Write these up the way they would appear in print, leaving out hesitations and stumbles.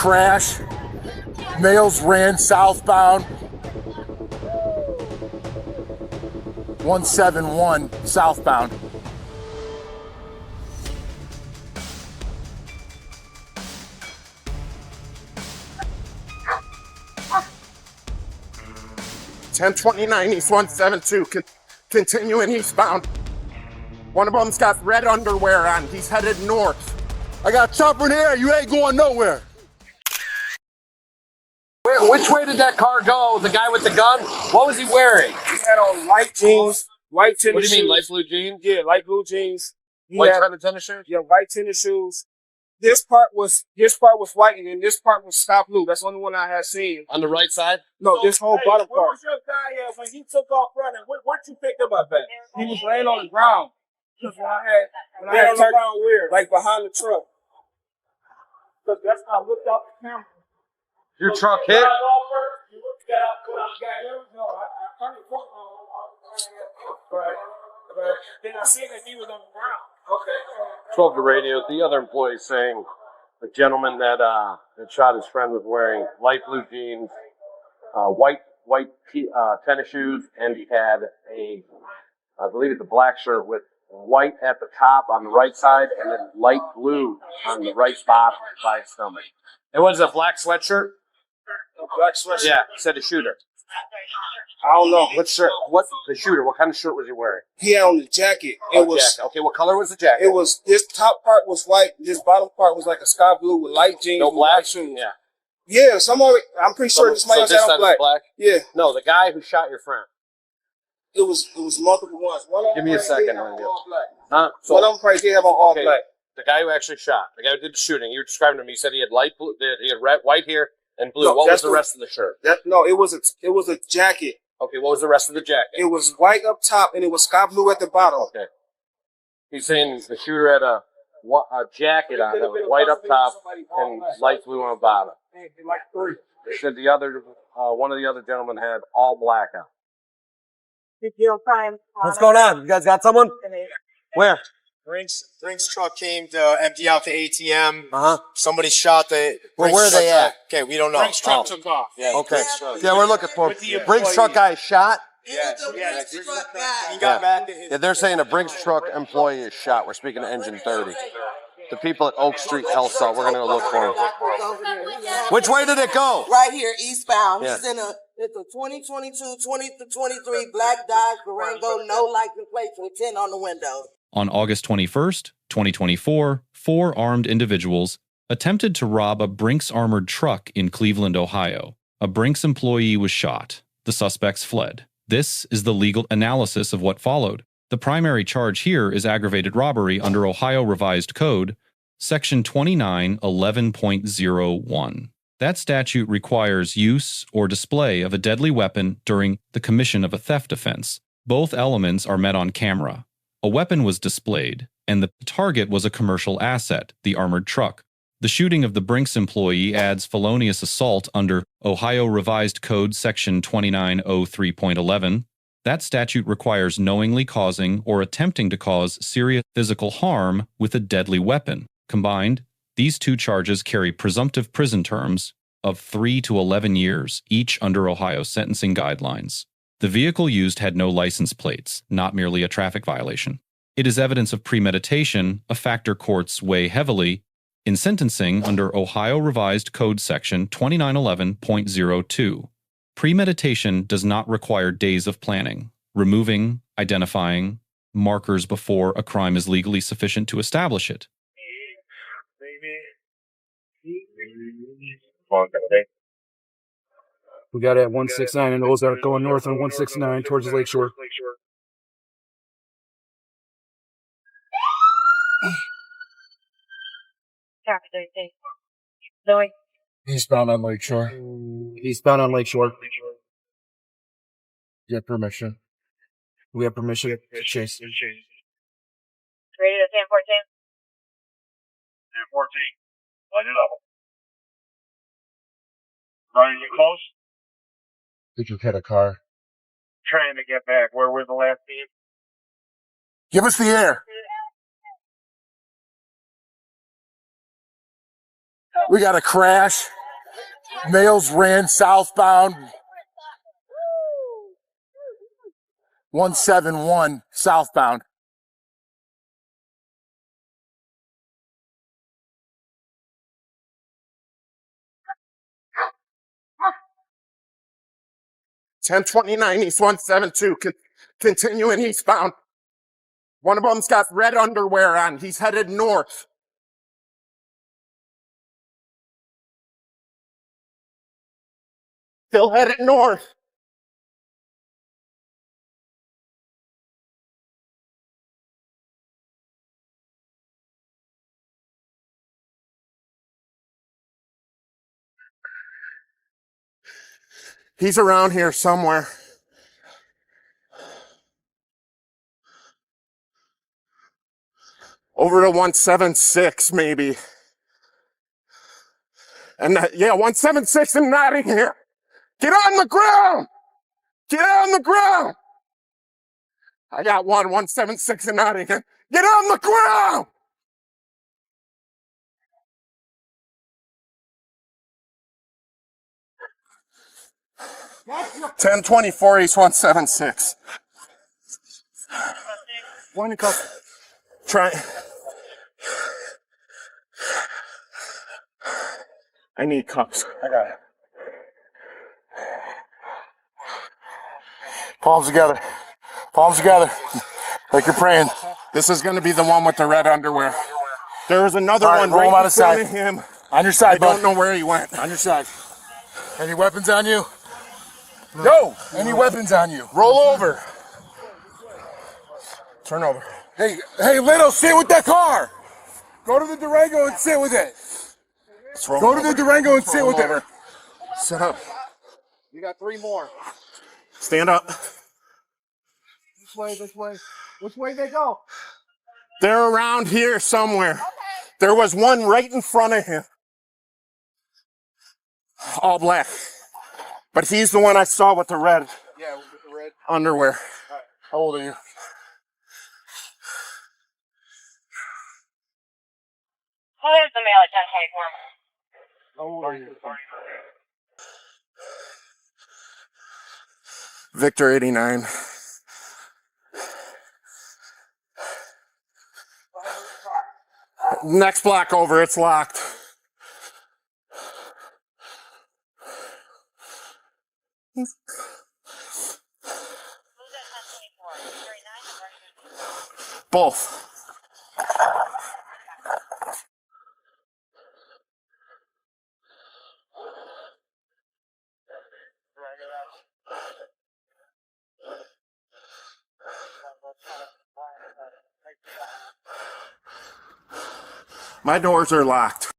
crash. Males ran southbound. 171 southbound. (1029) East 172, continuing eastbound. One of them's got red underwear on. He's headed north. I got a chopper in the air. You ain't going nowhere. Which way did that car go? The guy with the gun? What was he wearing? He had on white jeans, white tennis shoes. What do you mean, light blue jeans? Yeah, light blue jeans. White tennis shoes? Yeah, white tennis shoes. This part was white, and then this part was sky blue. That's the only one I had seen. On the right side? No, this whole bottom part. What was your guy when he took off running? What you picked him up at? He was laying on the ground. Because when I had turned around weird. like behind the truck. Because that's how I looked out the camera. Your truck hit? You looked out, no, I turned the truck on. But then I seen that he was on the ground. Okay. 12 to radio. The other employee saying the gentleman that shot his friend was wearing light blue jeans, white tennis shoes, and he had I believe it's a black shirt with white at the top on the right side and then light blue on the right bottom by his stomach. It was a black sweatshirt? A black sweatshirt? Yeah, said the shooter. I don't know. What shirt? What the shooter? What kind of shirt was he wearing? He had on the jacket. It was jacket. Okay. What color was the jacket? It was this top part was white. This bottom part was like a sky blue with light jeans. No black shoes. Yeah. Yeah. I'm pretty sure this might have had on black. Yeah. No, the guy who shot your friend. It was multiple ones. Give me a second. Huh? So one of them probably did have on all black. The guy who actually shot, the guy who did the shooting, you were describing to me. You said he had light blue, he had red, white here and blue. No, what was the rest of the shirt? No, it was a jacket. Okay, what was the rest of the jacket? It was white up top and it was sky blue at the bottom. Okay. He's saying the shooter had a jacket on that was white up top and light blue on the bottom. Like three. They said the other, one of the other gentlemen had all black on. What's going on? You guys got someone? Where? Brinks truck came to empty out the ATM. Uh-huh. Somebody shot the. Well, where are they at? Okay, we don't know. Brinks truck took off. Yeah, Okay. truck. Yeah, we're looking for him. Brinks truck guy shot? He got back to his. Yeah, they're saying a Brinks truck employee is shot. We're speaking to Engine 30. The people at Oak Street Health Cell, we're going to go look for him. Which way did it go? Right here, eastbound. Yeah. He's in it's a 2022, 20-23 black Dodge Durango, no license plate with 10 on the window. On August 21st, 2024, 4 armed individuals attempted to rob a Brinks armored truck in Cleveland, Ohio. A Brinks employee was shot. The suspects fled. This is the legal analysis of what followed. The primary charge here is aggravated robbery under Ohio Revised Code, Section 2911.01. That statute requires use or display of a deadly weapon during the commission of a theft offense. Both elements are met on camera. A weapon was displayed, and the target was a commercial asset, the armored truck. The shooting of the Brinks employee adds felonious assault under Ohio Revised Code Section 2903.11. That statute requires knowingly causing or attempting to cause serious physical harm with a deadly weapon. Combined, these two charges carry presumptive prison terms of 3 to 11 years, each under Ohio sentencing guidelines. The vehicle used had no license plates, not merely a traffic violation. It is evidence of premeditation, a factor courts weigh heavily in sentencing under Ohio Revised Code Section 2911.02. Premeditation does not require days of planning. Removing, identifying markers before a crime is legally sufficient to establish it. We got it at 169 and those are going north on 169 towards the lakeshore. Eastbound on Lakeshore. Eastbound on Lakeshore. Get permission. We have permission to chase. Rated at 1014. 1014. Light it up. Running you close? Did you hit a car? Trying to get back. Where was the last team? Give us the air. We got a crash. Males ran southbound. 171 southbound. Ten 29 East 172, continuing eastbound. One of them's got red underwear on. He's headed north. Still headed north. He's around here somewhere. Over to 176, maybe. And yeah, 176 and Nottingham. Get on the ground! Get on the ground! I got 176 in Nottingham. Get on the ground! That's 1024 East 176. One to go. Try. I need cups. I got it. Palms together. Palms together. Like you're praying. This is going to be the one with the red underwear. There was another All right, one roll right him out in of front sight. of him. On your side, I bud. don't know where he went. On your side. Any weapons on you? No. Any weapons on you? Roll over. Turn over. Hey, little, sit with that car. Go to the Durango and sit with it. Go to the Durango and sit with it. Sit up. You got 3 more. Stand up. This way, this way. Which way they go? They're around here somewhere. There was one right in front of him. All black. But he's the one I saw with the red Yeah, with the red. underwear. How old are you? Who is the male at 1024? How old are you? Victor 89. Next block over, it's locked. Who's at 1024? 39 or Both. My doors are locked.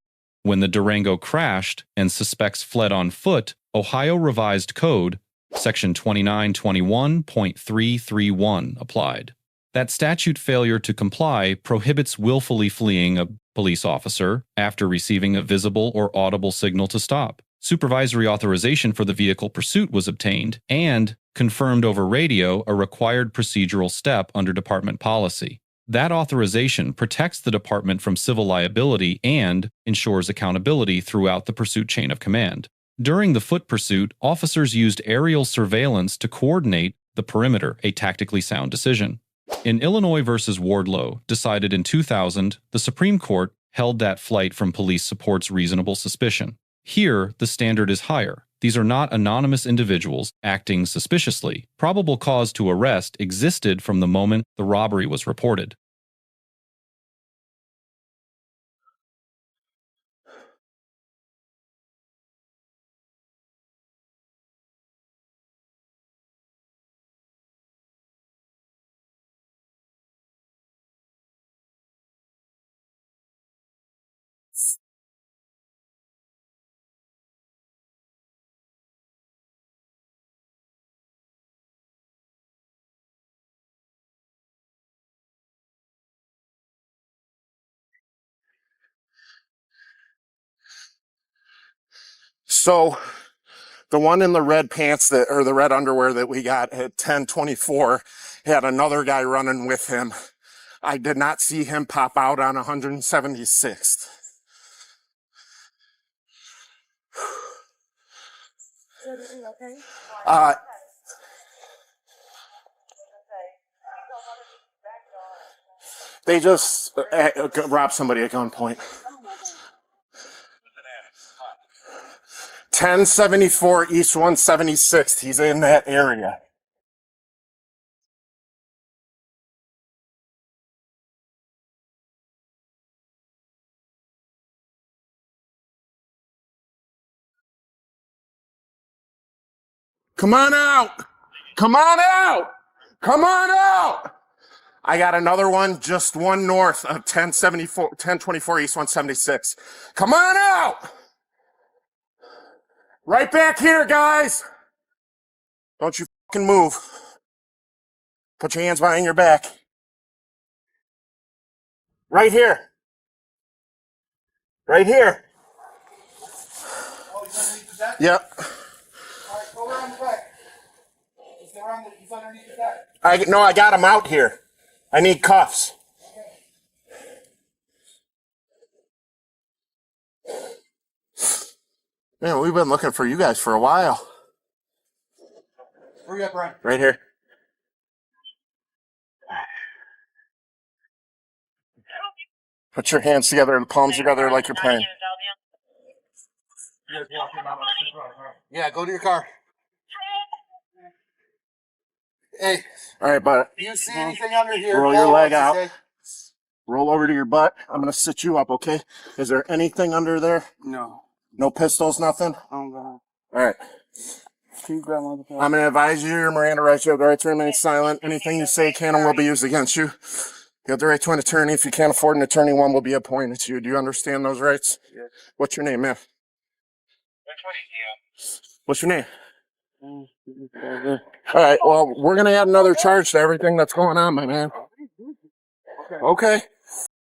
When the Durango crashed and suspects fled on foot, Ohio Revised Code, Section 2921.331 applied. That statute failure to comply prohibits willfully fleeing a police officer after receiving a visible or audible signal to stop. Supervisory authorization for the vehicle pursuit was obtained and confirmed over radio, a required procedural step under department policy. That authorization protects the department from civil liability and ensures accountability throughout the pursuit chain of command. During the foot pursuit, officers used aerial surveillance to coordinate the perimeter, a tactically sound decision. In Illinois versus Wardlow, decided in 2000, the Supreme Court held that flight from police supports reasonable suspicion. Here, the standard is higher. These are not anonymous individuals acting suspiciously. Probable cause to arrest existed from the moment the robbery was reported. So the one in the red pants that, or the red underwear that we got at 1024 had another guy running with him. I did not see him pop out on 176th. They just robbed somebody at gunpoint. 1074 East 176th. He's in that area. Come on out! Come on out! Come on out! I got another one, just one north of 1024 East 176. Come on out! Right back here, guys! Don't you fucking move. Put your hands behind your back. Right here. Right here. Yep. Alright, go around the back. He's underneath the back. I got him out here. I need cuffs. Man, we've been looking for you guys for a while. Hurry up, Brian. Right here. Put your hands together, the palms together like you're praying. Yeah, go to your car. Hey. All right, bud. Do you see anything under here? Roll your leg out. Roll over to your butt. I'm going to sit you up, okay? Is there anything under there? No. No pistols, nothing? I'm gonna. All right. Can you grab one of the I'm going to advise you, your Miranda rights, you have the right to remain silent. Anything you say can and will be used against you. You have the right to an attorney. If you can't afford an attorney, one will be appointed to you. Do you understand those rights? Yes. What's your name, ma'am? What's your name? All right, well, we're going to add another charge to everything that's going on, my man. Okay.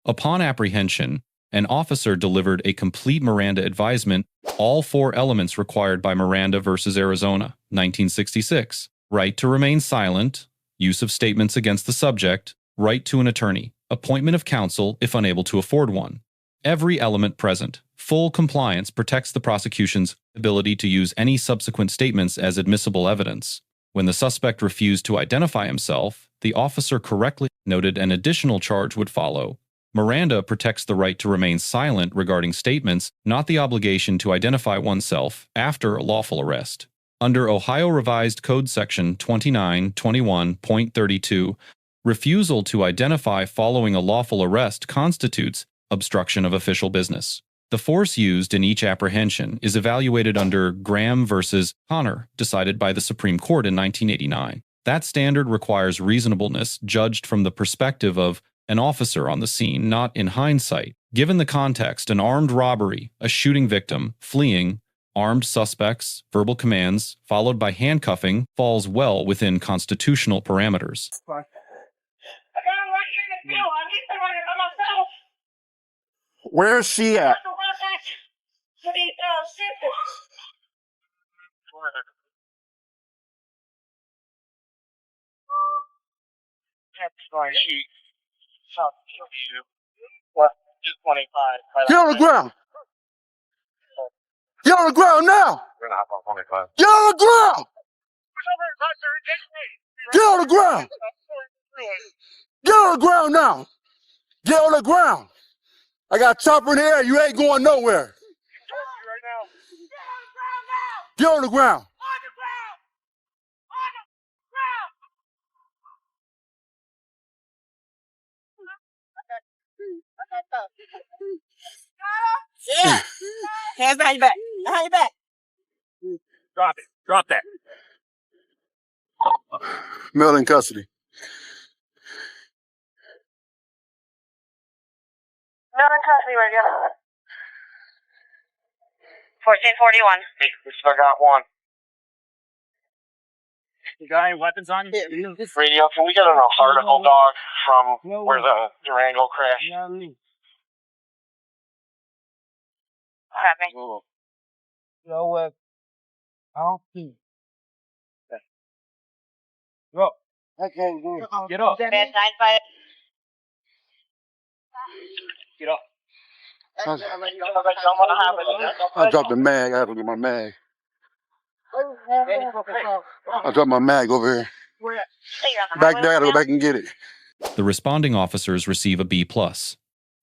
Upon apprehension, an officer delivered a complete Miranda advisement, all 4 elements required by Miranda versus Arizona, 1966. Right to remain silent, use of statements against the subject, right to an attorney, appointment of counsel if unable to afford one. Every element present. Full compliance protects the prosecution's ability to use any subsequent statements as admissible evidence. When the suspect refused to identify himself, the officer correctly noted an additional charge would follow. Miranda protects the right to remain silent regarding statements, not the obligation to identify oneself after a lawful arrest. Under Ohio Revised Code Section 2921.32, refusal to identify following a lawful arrest constitutes obstruction of official business. The force used in each apprehension is evaluated under Graham versus Connor, decided by the Supreme Court in 1989. That standard requires reasonableness judged from the perspective of an officer on the scene, not in hindsight. Given the context, an armed robbery, a shooting victim, fleeing, armed suspects, verbal commands, followed by handcuffing, falls well within constitutional parameters. Where is she at? Get on the ground! Get on the ground now! Get on the ground! Get on the ground! Get on the ground now! Get on the ground! I got a chopper in the air. You ain't going nowhere. Get on the ground. Yeah. Hands behind your back. Behind your back. Drop it. Drop that. Male in custody. Not in custody, right now. 1441. Hey, we still got one. You got any weapons on you? Radio, can we get an article, dog, from where the Durango crashed? Copy. No, I don't see. Go. Okay, get up. Bad side fight. Get up. I dropped the mag. I have to get my mag. I dropped my mag over here. Back there, I gotta go back and get it. The responding officers receive a B+.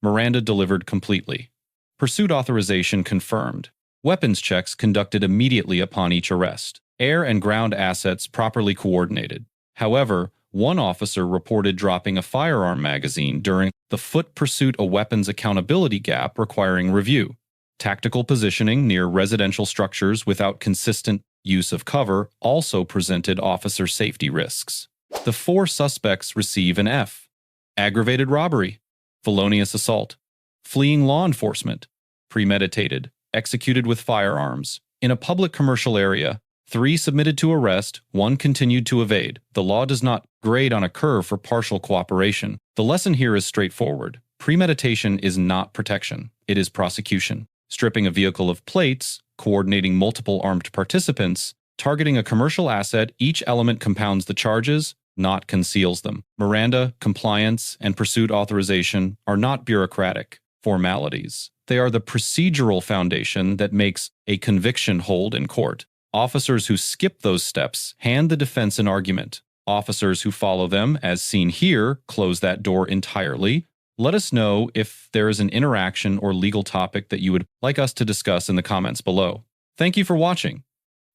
Miranda delivered completely. Pursuit authorization confirmed. Weapons checks conducted immediately upon each arrest. Air and ground assets properly coordinated. However, one officer reported dropping a firearm magazine during the foot pursuit a weapons accountability gap requiring review. Tactical positioning near residential structures without consistent use of cover also presented officer safety risks. The 4 suspects receive an F. Aggravated robbery, felonious assault, fleeing law enforcement, premeditated, executed with firearms. In a public commercial area, 3 submitted to arrest, 1 continued to evade. The law does not grade on a curve for partial cooperation. The lesson here is straightforward. Premeditation is not protection. It is prosecution. Stripping a vehicle of plates, coordinating multiple armed participants, targeting a commercial asset, each element compounds the charges, not conceals them. Miranda, compliance, and pursuit authorization are not bureaucratic formalities. They are the procedural foundation that makes a conviction hold in court. Officers who skip those steps hand the defense an argument. Officers who follow them, as seen here, close that door entirely. Let us know if there is an interaction or legal topic that you would like us to discuss in the comments below. Thank you for watching,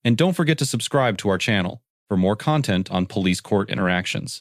and don't forget to subscribe to our channel for more content on police court interactions.